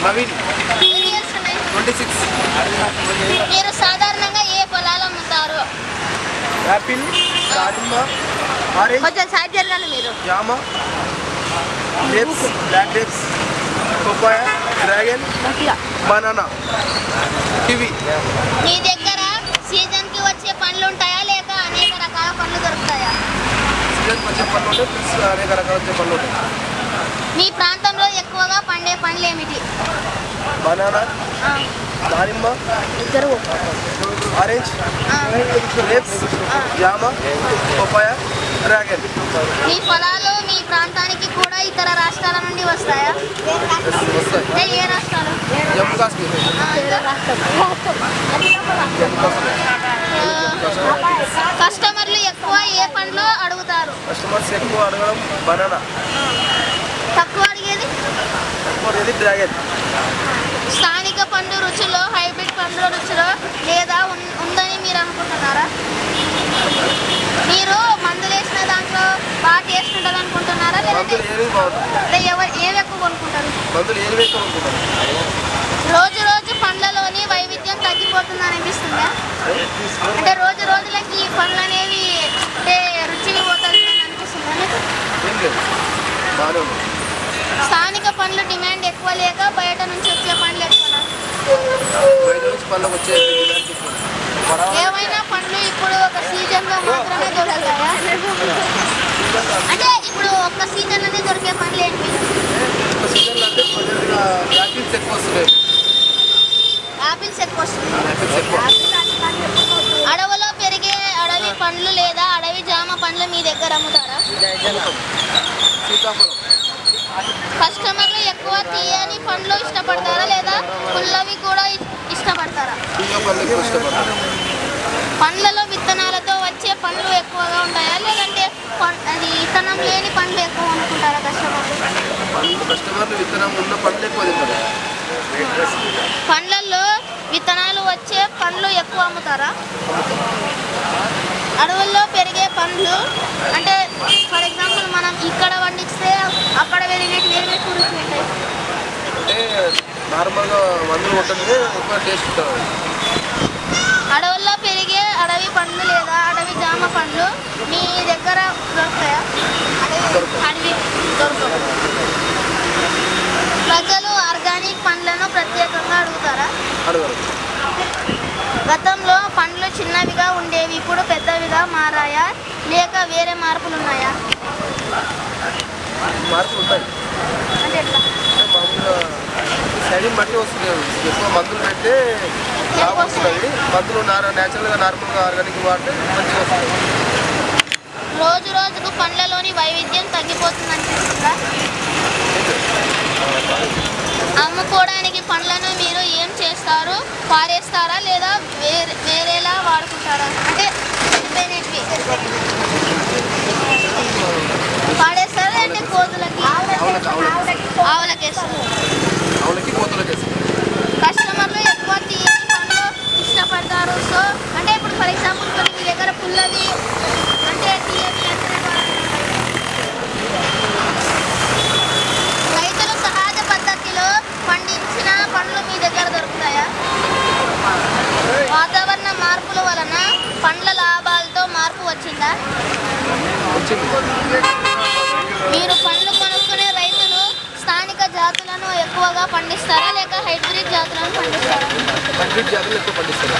నవీన్. 26. మీరు సాధారణంగా ఏ ఫలాలు అమ్ముతారు? యాపిల్, దానిమ్మ, ఆరెంజ్, కొంచెం సైడ్ జరగాలి మీరు. జామ, grapes, black grapes, papaya, dragon, banana, kiwi. మీ దగ్గర సీజన్కి వచ్చే పండ్లు ఉంటాయా లేక అనేక రకాల పండ్లు దొరుకుతాయా? సీజన్కి వచ్చే పండ్లు ఉంటాయి, ప్లస్ అనేక రకాల వచ్చే పండ్లు ఉంటాయి. మీ ప్రాంతంలో ఎక్కువగా పండే పండ్లు ఏమిటి? బనానా, దానిమ్మ, ఆరెంజ్, గ్రేప్స్, జామ, పపాయ, డ్రాగన్. మీ ఫలాలు మీ ప్రాంతానికి కూడా ఇతర రాష్ట్రాల నుండి వస్తాయా? వస్తాయి. ఏ రాష్ట్రాలు? జమ్మూ కాశ్మీర్. కస్టమర్లు ఎక్కువ ఏ పండ్లు అడుగుతారు? కస్టమర్స్ ఎక్కువ అడగడం బనానా, తక్కువ అడిగేది డ్రాగన్. స్థానిక పండ్లు రుచిలో హైబ్రిడ్ పండ్ల రుచిలో లేదా ఉందని మీరు అనుకుంటున్నారా? మీరు మందులు వేసిన దాంట్లో బాగా టేస్ట్ ఉంటుంది అనుకుంటున్నారా లేదంటే ఏవి ఎక్కువ కొనుక్కుంటారు? రోజు రోజు పండ్లలోని వైవిధ్యం తగ్గిపోతుంది అనిపిస్తుందా? అంటే రోజు రోజులకి పండ్లు అనేవి అంటే రుచిగా పోతుంది అనిపిస్తుందా మీకు? స్థానిక పండ్లు డిమాండ్ ఎక్కువ లేక బయట నుంచి వచ్చే పండ్లు ఎక్కువనా? ఏమైనా పండ్లు ఇప్పుడు ఒక సీజన్లో మాత్రమే దొరుకుతాయా? అంటే ఇప్పుడు ఒక్క సీజన్లోనే దొరికే పండ్లు ఏంటి? యాపిల్స్ ఎక్కువ వస్తున్నాయి. యాపిల్స్ ఎక్కువ వస్తున్నాయి. అడవిలో పెరిగే అడవి పండ్లు లేదా అడవి జామ పండ్లు మీ దగ్గర అమ్ముతారా? సీతాఫలం. కస్టమర్లు ఎక్కువ తీయని పండ్లు ఇష్టపడతారా లేదా పుల్లవి కూడా ఇష్టపడతారా? పండ్లలో విత్తనాలతో వచ్చే పండ్లు ఎక్కువగా ఉంటాయా లేదంటే అది విత్తనం లేని పండ్లు ఎక్కువ అనుకుంటారా కస్టమర్లు? విత్తనం ఉన్న పండ్లు ఎక్కువ తింటారు. పండ్లలో విత్తనాలు వచ్చే పండ్లు ఎక్కువ అమ్ముతారా? అడవుల్లో పెరిగే పండ్లు అంటే ఫర్ ఎగ్జాంపుల్ మనం ఇక్కడ పండిస్తే అక్కడ పెరిగేటి వేరే రుచి ఉంటాయి. అంటే నార్మల్గా మందులు కొట్టండి ఎక్కువ టేస్ట్ ఉంటుంది. అడవుల్లో పెరిగే అడవి పండ్లు లేదా అడవి జామ పండ్లు మీ దగ్గర దొరుకుతాయా? అడవి దొరకవు. ప్రజలు ఆర్గానిక్ పండ్లను ప్రత్యేకంగా అడుగుతారా? గతంలో పండ్లు చిన్నవిగా ఉండేవి ఇప్పుడు పెద్దవిగా మారాయా లేక వేరే మార్పులు ఉన్నాయా? మార్పులు ఉంటాయి. అంటే ఎట్లా? మామూలుగా సైడింగ్ బట్టి వస్తుంది. ఎక్కువ మందులు పెడితే లాభం వస్తుంది. మందులు న్యాచురల్గా నార్మల్గా ఆర్గానిక్ వాడితే మంచిగా వస్తుంది. రోజు రోజుకు పండ్లలోని వైవిధ్యం తగ్గిపోతుంది అనిపిస్తుందా? అమ్ముకోవడానికి పండ్లను మీరు ఏం చేస్తారు? పారేస్తారా లేదా వేరేలా వాడుకుంటారా? అంటే పాడేస్తారా అంటే కోతులకి ఆవులకేస్తారు. కస్టమర్లు ఎక్కువ తీయని పండ్లు ఇష్టపడతారు. సో అంటే ఇప్పుడు ఫర్ ఎగ్జాంపుల్ కొన్ని మీ దగ్గర పుల్లవి అంటే తీయని రైతులు సహజ పద్ధతిలో పండించిన పండ్లు మీ దగ్గర దొరుకుతాయా? వాతావరణ మార్పుల వలన పండ్ల లాభాలతో మార్పు వచ్చిందా? మీరు పండ్లు కొనుక్కునే రైతులు స్థానిక జాతులను ఎక్కువగా పండిస్తారా లేక హైబ్రిడ్ జాతులను పండిస్తారా? హైబ్రిడ్ జాతులు ఎక్కువ పండిస్తారు.